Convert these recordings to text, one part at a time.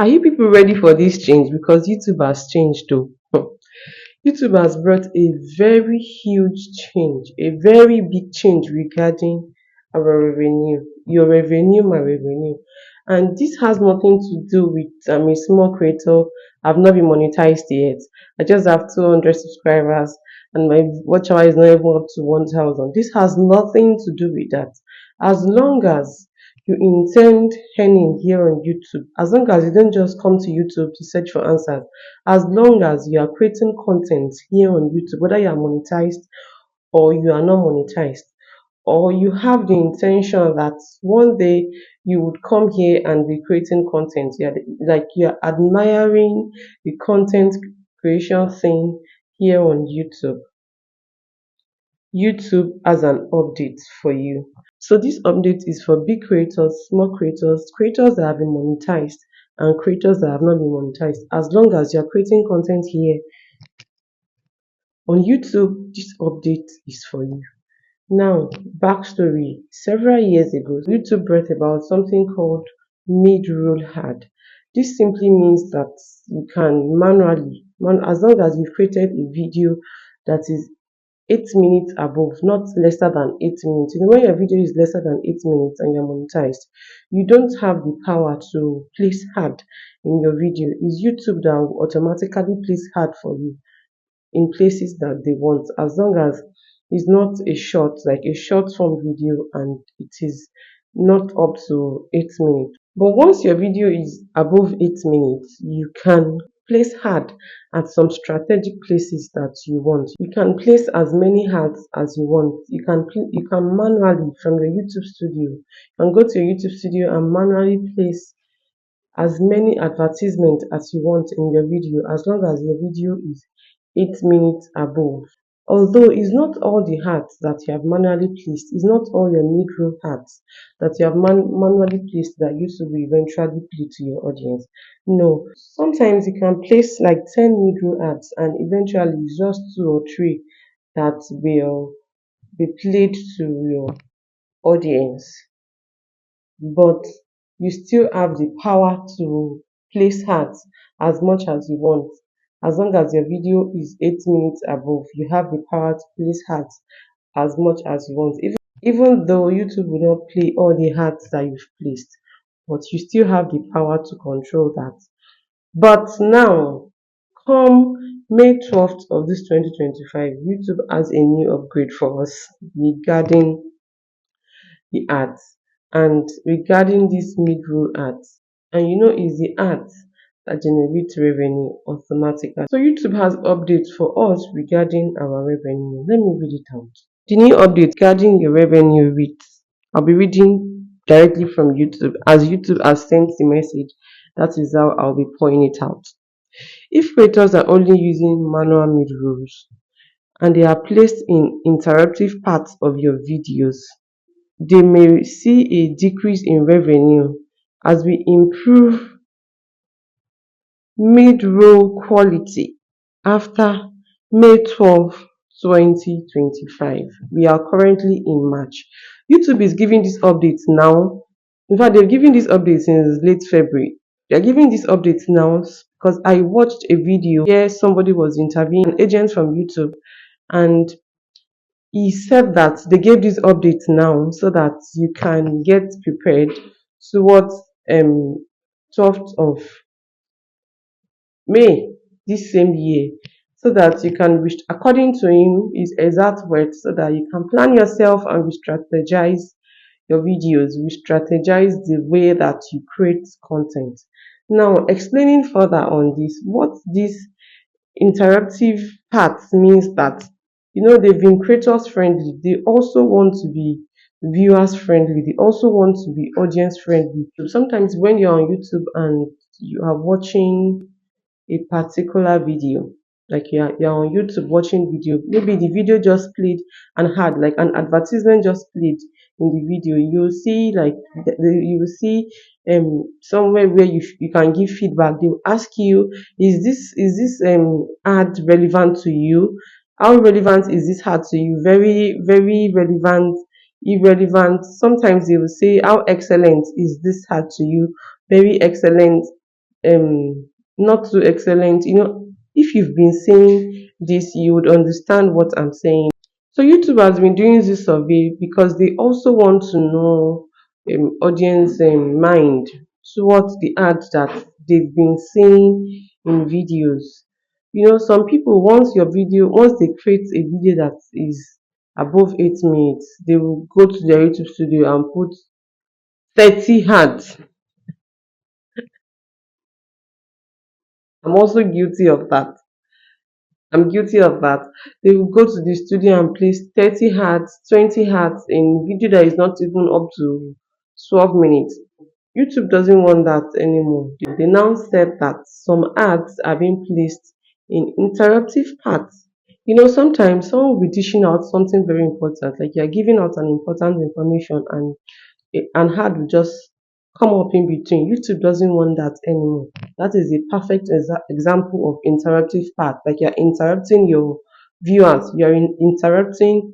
Are you people ready for this change? Because YouTube has changed though. YouTube has brought a very huge change, a very big change regarding our revenue. Your revenue, my revenue. And this has nothing to do with I'm a small creator. I've not been monetized yet. I just have 200 subscribers and my watch hour is not even up to 1,000. This has nothing to do with that. As long as you intend earning here on YouTube, as long as you don't just come to YouTube to search for answers, as long as you are creating content here on YouTube, whether you are monetized or you are not monetized, or you have the intention that one day you would come here and be creating content, you're admiring the content creation thing here on YouTube. YouTube has an update for you. So this update is for big creators, small creators, creators that have been monetized, and creators that have not been monetized. As long as you're creating content here on YouTube, this update is for you. Now, backstory. Several years ago, YouTube brought about something called mid-roll ad. This simply means that you can manually, as long as you've created a video that is 8 minutes above, not lesser than 8 minutes. You know, when your video is lesser than 8 minutes and you're monetized, you don't have the power to place ad in your video. It's YouTube that will automatically place ad for you in places that they want, as long as it's not a short, like a short form video, and it is not up to 8 minutes. But once your video is above 8 minutes, you can place ad at some strategic places that you want. You can place as many ads as you want. You can manually from your YouTube studio. You can go to your YouTube studio and manually place as many advertisements as you want in your video, as long as your video is 8 minutes above. Although it's not all the ads that you have manually placed, it's not all your mid-roll ads that you have manually placed that YouTube will eventually play to your audience. No, sometimes you can place like 10 mid-roll ads and eventually it's just two or three that will be played to your audience, but you still have the power to place ads as much as you want. As long as your video is 8 minutes above, you have the power to place ads as much as you want. Even though YouTube will not play all the ads that you've placed, but you still have the power to control that. But now, come May 12th of this 2025, YouTube has a new upgrade for us regarding the ads and regarding these mid-roll ads. And you know, it's the ads that generate revenue automatically. So YouTube has updates for us regarding our revenue. Let me read it out. The new update regarding your revenue reads, I'll be reading directly from YouTube as YouTube has sent the message. That is how I'll be pointing it out. If creators are only using manual mid-rolls and they are placed in interactive parts of your videos, they may see a decrease in revenue as we improve mid-roll quality after May 12, 2025. We are currently in March. YouTube is giving this update now. In fact, they've given this update since late February. They're giving this update now because I watched a video where somebody was interviewing an agent from YouTube, and he said that they gave this update now so that you can get prepared towards 12th of May this same year, so that you can according to him his exact words, so that you can plan yourself and re-strategize your videos, re-strategize the way that you create content. Now, explaining further on this, what this interactive part means that, you know, they've been creators friendly, they also want to be viewers friendly, they also want to be audience friendly. So sometimes when you're on YouTube and you are watching a particular video, like you're on YouTube watching video, maybe the video just played and had like an advertisement just played in the video, you'll see like you will see somewhere where you can give feedback. They will ask you, is this ad relevant to you? How relevant is this ad to you? Very, very relevant, irrelevant. Sometimes they will say, how excellent is this ad to you? Very excellent, not too excellent. If you've been saying this, you would understand what I'm saying. So YouTube has been doing this survey because they also want to know audience mind towards the ads that they've been seeing in videos. Some people, once they create a video that is above 8 minutes, they will go to their YouTube studio and put 30 ads. I'm also guilty of that. I'm guilty of that. They will go to the studio and place 30 hats, 20 hats in video that is not even up to 12 minutes. YouTube doesn't want that anymore. They now said that some ads are being placed in interruptive parts. Sometimes someone will be dishing out something very important, like you're giving out an important information, and an ad will just come up in between. YouTube doesn't want that anymore. That is a perfect example of interruptive part. Like you're interrupting your viewers, interrupting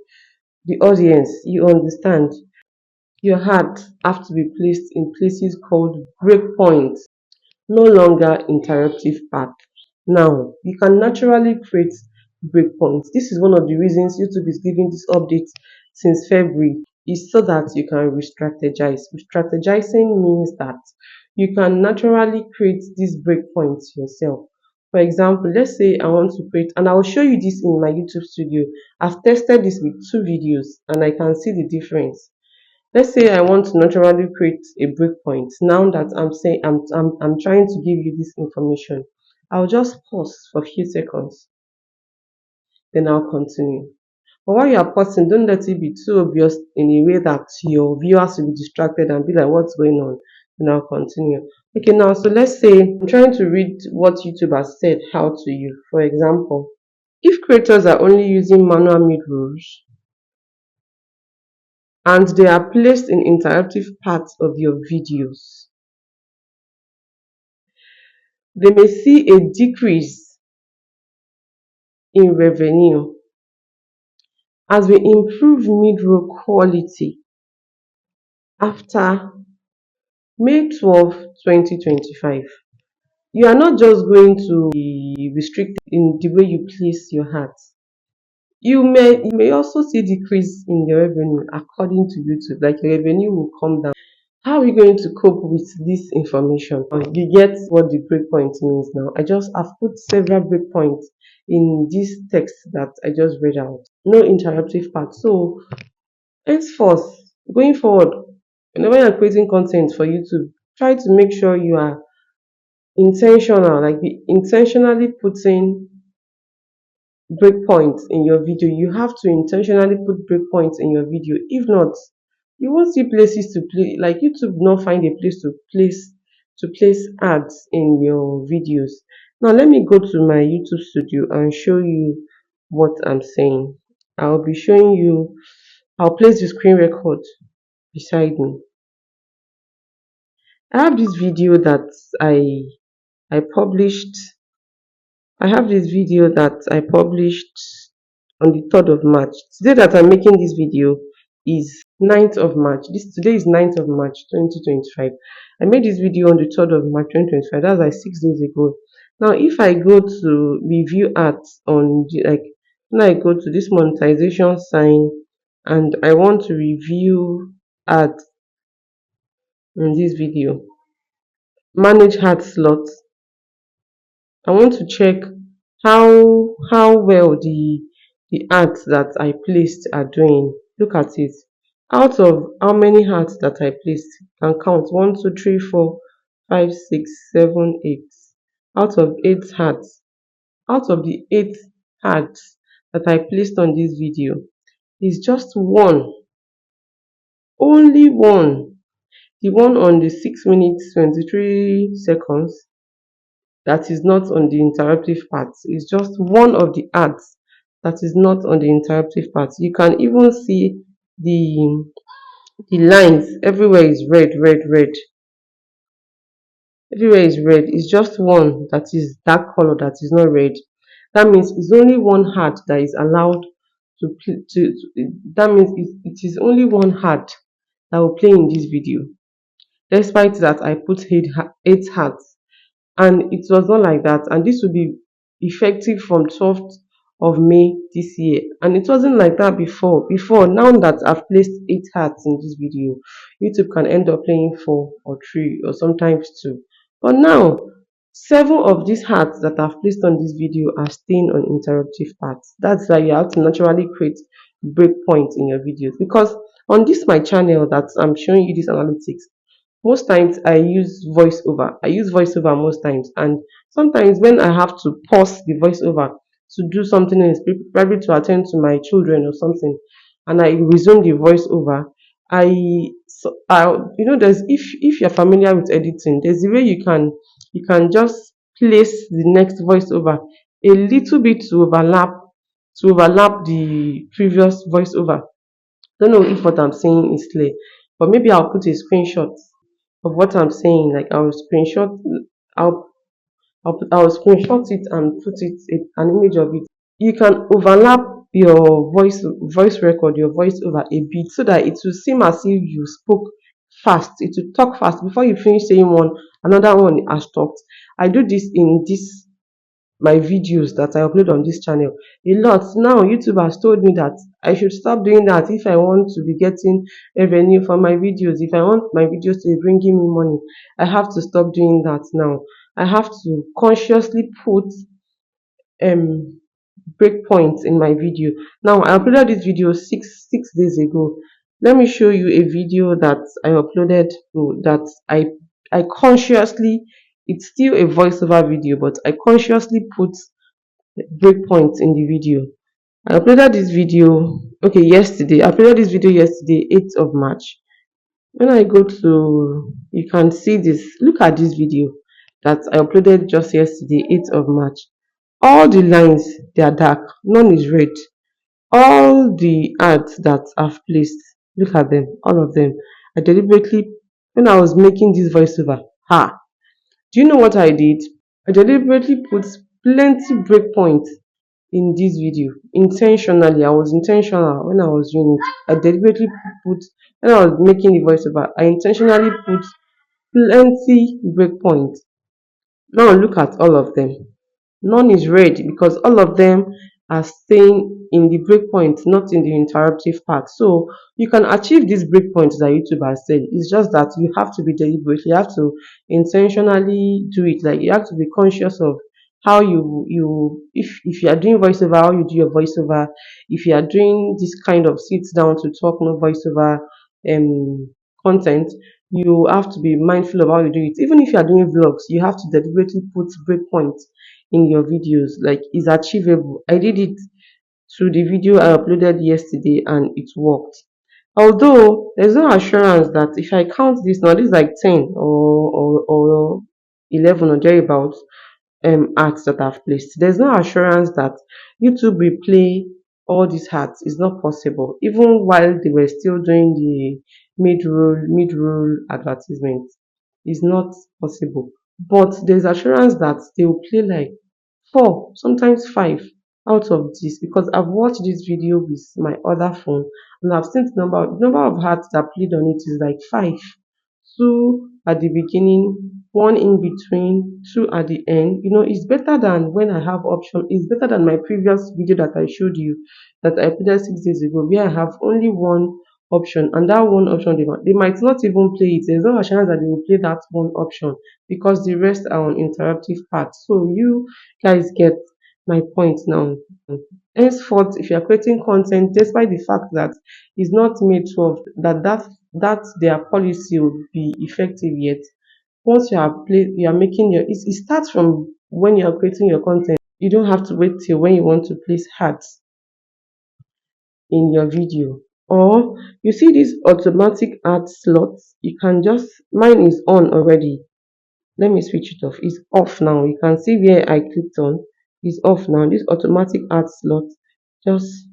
the audience. You understand? Your ad have to be placed in places called breakpoints, no longer interruptive part. Now, you can naturally create breakpoints. This is one of the reasons YouTube is giving this update since February, is so that you can re-strategize. Re-strategizing means that you can naturally create these breakpoints yourself. For example, let's say I want to create, and I'll show you this in my YouTube studio. I've tested this with two videos and I can see the difference. Let's say I want to naturally create a breakpoint. Now that I'm trying to give you this information, I'll just pause for a few seconds, then I'll continue. But while you are pausing, don't let it be too obvious in a way that your viewers will be distracted and be like, what's going on? Then I'll continue. Okay, now, so let's say I'm trying to read what YouTube has said how to you. For example, if creators are only using manual mid rolls and they are placed in interactive parts of your videos, they may see a decrease in revenue as we improve mid-roll quality after May 12, 2025. You are not just going to be restricted in the way you place your ads. You may also see decrease in your revenue according to YouTube, like your revenue will come down. How are we going to cope with this information? You get what the breakpoint means now. I've put several breakpoints in this text that I just read out. No interruptive part. So henceforth, going forward, whenever you're creating content for YouTube, try to make sure you are intentional, like be intentionally putting breakpoints in your video. You have to intentionally put breakpoints in your video. If not, you won't see places to play. Like YouTube will not find a place to place ads in your videos. Now let me go to my YouTube studio and show you what I'm saying. I'll be showing you. I'll place the screen record beside me. I have this video that I published. I have this video that I published on the 3rd of March. Today that I'm making this video is 9th of March. Today is 9th of March 2025. I made this video on the 3rd of March 2025. That's like 6 days ago. Now if I go to review ads when I go to this monetization sign and I want to review ads in this video, manage ad slots, I want to check how well the ads that I placed are doing. Look at it. Out of how many ads that I placed, I can count 1, 2, 3, 4, 5, 6, 7, 8. Out of 8 ads, out of the 8 ads that I placed on this video, is just one, only one, the one on the 6 minutes 23 seconds that is not on the interactive part. It's just one of the ads that is not on the interactive part. You can even see the lines everywhere is red, red, red. Everywhere is red. It's just one that is dark color that is not red. That means it's only one ad that is allowed that means it is only one ad that will play in this video. Despite that, I put eight ads. and it was not like that. And this will be effective from 12th of May this year, and it wasn't like that before. Now that I've placed 8 hearts in this video, YouTube can end up playing 4 or 3 or sometimes 2. But now 7 of these hearts that I've placed on this video are staying on interruptive parts. That's why you have to naturally create breakpoints in your videos, because on this my channel that I'm showing you this analytics, most times I use voiceover. I use voiceover most times, and sometimes when I have to pause the voiceover to do something else, probably to attend to my children or something, and I resume the voiceover, there's, if you're familiar with editing, there's a way you can just place the next voiceover a little bit to overlap the previous voiceover. Don't know if what I'm saying is clear, but maybe I'll put a screenshot of what I'm saying. Like I'll I'll screenshot it and put an image of it. You can overlap your voice record, your voice over a bit, so that it will seem as if you spoke fast. It will talk fast before you finish saying one, another one has talked. I do this in this my videos that I upload on this channel a lot. Now YouTube has told me that I should stop doing that if I want to be getting revenue from my videos. If I want my videos to be bringing me money, I have to stop doing that now. I have to consciously put um breakpoints in my video. Now I uploaded this video six days ago. Let me show you a video that I uploaded that I consciously, it's still a voiceover video, but I consciously put breakpoints in the video. I uploaded this video yesterday. I uploaded this video yesterday, 8th of March. When I go to, you can see this. Look at this video that I uploaded just yesterday, 8th of March. All the lines, they are dark, none is red. All the ads that I've placed, look at them, all of them. I deliberately, when I was making this voiceover, do you know what I did? I deliberately put plenty breakpoints in this video intentionally. I was intentional when I was doing it. I deliberately put, when I was making the voiceover, I intentionally put plenty breakpoints. Now look at all of them. None is red because all of them are staying in the breakpoint, not in the interruptive part. So you can achieve these breakpoints that YouTube has said. It's just that you have to be deliberate. You have to intentionally do it. Like you have to be conscious of how if you are doing voiceover, how you do your voiceover. If you are doing this kind of sit down to talk, no voiceover content, you have to be mindful of how you do it. Even if you are doing vlogs, you have to deliberately put breakpoints in your videos. Like it's achievable. I did it through the video I uploaded yesterday and it worked. Although there's no assurance that if I count this now, this is like 10 or 11 or thereabouts ads that I've placed. There's no assurance that YouTube will play all these ads. It's not possible. Even while they were still doing the mid-roll advertisement, it's not possible. But there's assurance that they will play like 4, sometimes 5 out of this, because I've watched this video with my other phone and I've seen the number of hearts that played on it is like 5. 2 at the beginning, 1 in between, 2 at the end. It's better than when I have option. It's better than my previous video that I showed you that I uploaded 6 days ago, where I have only one option, and that one option they might not even play it. There's no chance that they will play that one option because the rest are on interactive parts. So you guys get my point now. Henceforth, if you are creating content, despite the fact that it's not made to that their policy will be effective yet, once you are making it starts from when you are creating your content. You don't have to wait till when you want to place ads in your video. Or you see this automatic ad slots, you can just, mine is on already. Let me switch it off. It's off now. You can see where I clicked on. It's off now. This automatic ad slot, just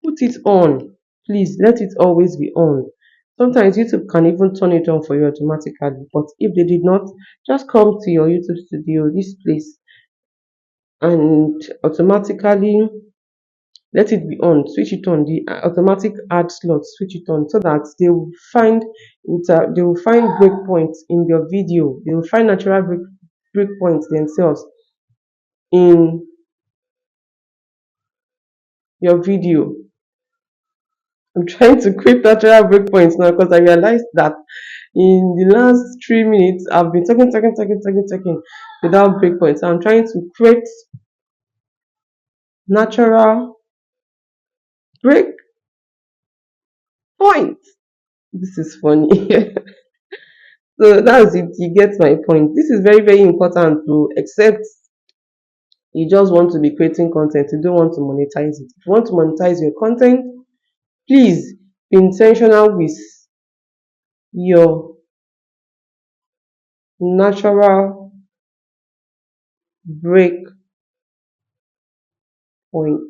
put it on. Please let it always be on. Sometimes YouTube can even turn it on for you automatically. But if they did not, just come to your YouTube studio, this place, and automatically let it be on, switch it on, the automatic ad slot, switch it on, so that they will find breakpoints in your video. They will find natural breakpoints themselves in your video. I'm trying to create natural breakpoints now because I realized that in the last 3 minutes I've been talking without breakpoints. So I'm trying to create natural breakpoints. This is funny. So that's it. You get my point. This is very, very important to accept. You just want to be creating content. You don't want to monetize it. If you want to monetize your content, please be intentional with your natural break point.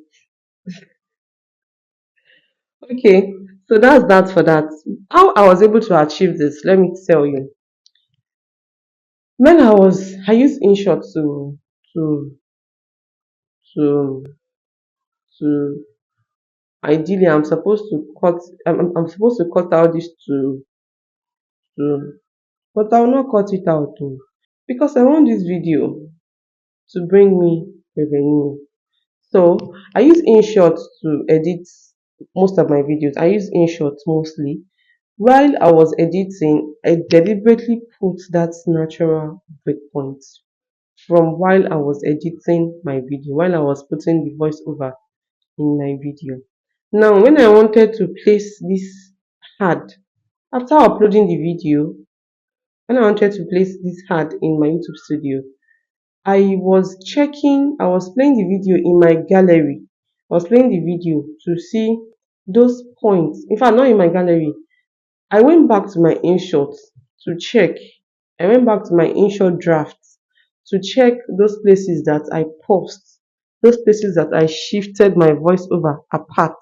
Okay, so that's that for that. How I was able to achieve this, let me tell you. When I used InShot to to to ideally I'm supposed to cut out this to but I will not cut it out too because I want this video to bring me revenue. So I use InShot to edit most of my videos. I use InShot mostly. While I was editing, I deliberately put that natural breakpoint from while I was editing my video, while I was putting the voiceover in my video. Now, when I wanted to place this ad, after uploading the video, when I wanted to place this ad in my YouTube studio, I was playing the video in my gallery. I was playing the video to see those points. In fact, not in my gallery. I went back to my InShot to check. I went back to my InShot drafts to check those places that I paused, those places that I shifted my voiceover apart.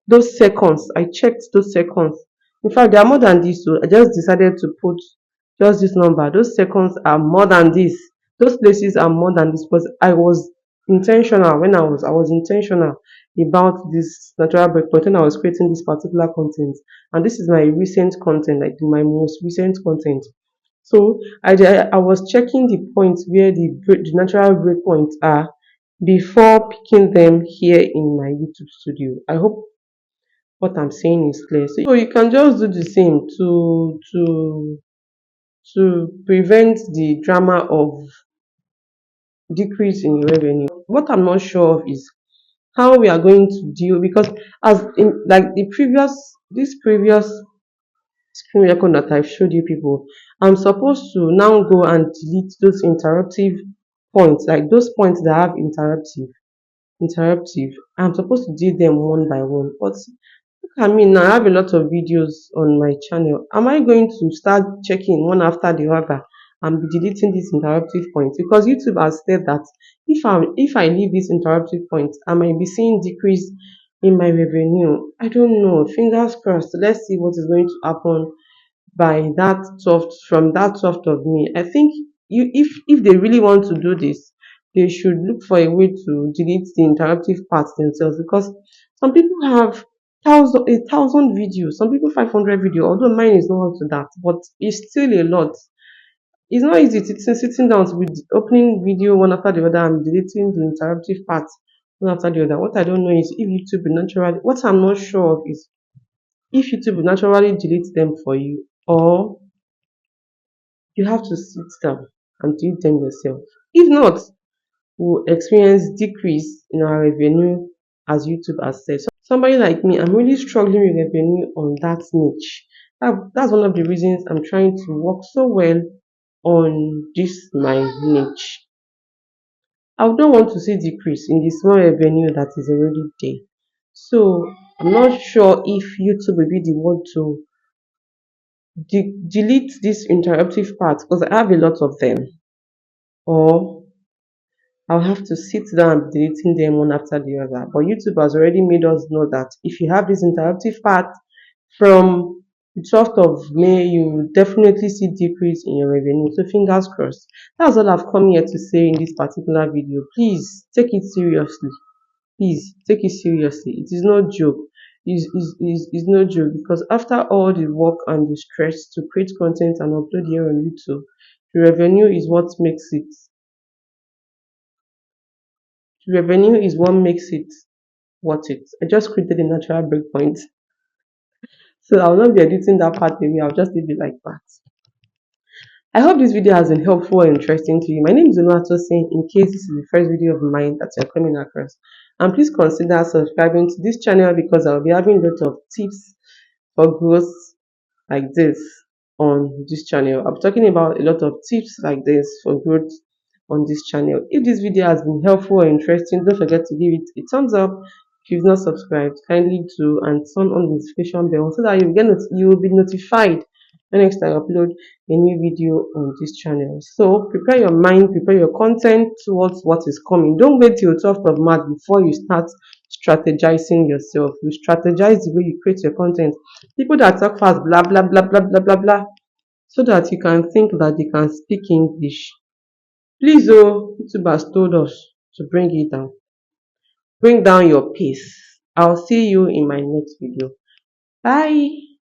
Those seconds, I checked those seconds. In fact, there are more than this, so I just decided to put just this number. Those seconds are more than this. Those places are more than this because I was intentional I was intentional about this natural breakpoint when I was creating this particular content, and this is my recent content, like my most recent content. So I was checking the points where the natural breakpoints are before picking them here in my YouTube studio. I hope what I'm saying is clear. So you can just do the same to prevent the drama of decrease in your revenue. What I'm not sure of is how we are going to deal, because as in like this previous screen record that I've showed you people, I'm supposed to now go and delete those interruptive points, like those points that have interruptive. I'm supposed to do them one by one. But look at me now, I have a lot of videos on my channel. Am I going to start checking one after the other and be deleting these interruptive points? Because YouTube has said that if I leave these interruptive points, I might be seeing decrease in my revenue. I don't know. Fingers crossed. Let's see what is going to happen by that soft from that soft of me. I think if they really want to do this, they should look for a way to delete the interactive parts themselves, because some people have a thousand videos, some people 500 video, although mine is not up to that, but it's still a lot. It's not easy sitting down to be opening video one after the other and deleting the interactive parts one after the other. What I don't know is if YouTube will naturally, what I'm not sure of is if YouTube will naturally delete them for you, or you have to sit down and do them yourself. If not, we'll experience decrease in our revenue as YouTube has said. So somebody like me, I'm really struggling with revenue on that niche. That's one of the reasons I'm trying to work so well on this my niche. I would not want to see decrease in the small revenue that is already there. So I'm not sure if YouTube will be the one to delete this interruptive part, because I have a lot of them, or I'll have to sit down and deleting them one after the other. But YouTube has already made us know that if you have this interactive part from the 12th of May, you will definitely see decrease in your revenue. So fingers crossed. That's all I've come here to say in this particular video. Please take it seriously. please take it seriously. It is no joke. Is no joke because after all the work and the stress to create content and upload here on YouTube, the revenue is what makes it. The revenue is what makes it worth it. I just created a natural breakpoint. So I'll not be editing that part away. I'll just leave it like that. I hope this video has been helpful and interesting to you. My name is Oluwato Singh. In case this is the first video of mine that you're coming across, and please consider subscribing to this channel because I'll be having a lot of tips for growth like this on this channel. I'm talking about a lot of tips like this for growth on this channel. If this video has been helpful or interesting, don't forget to give it a thumbs up. If you've not subscribed, kindly do and turn on the notification bell so that you will be notified when next I upload a new video on this channel. So prepare your mind, prepare your content towards what is coming. Don't wait till 12th of March before you start strategizing yourself. You strategize the way you create your content. People that talk fast, blah blah blah blah blah blah blah, so that you can think that they can speak English. Please, oh, YouTube has told us to bring it down. Bring down your pace. I'll see you in my next video. Bye.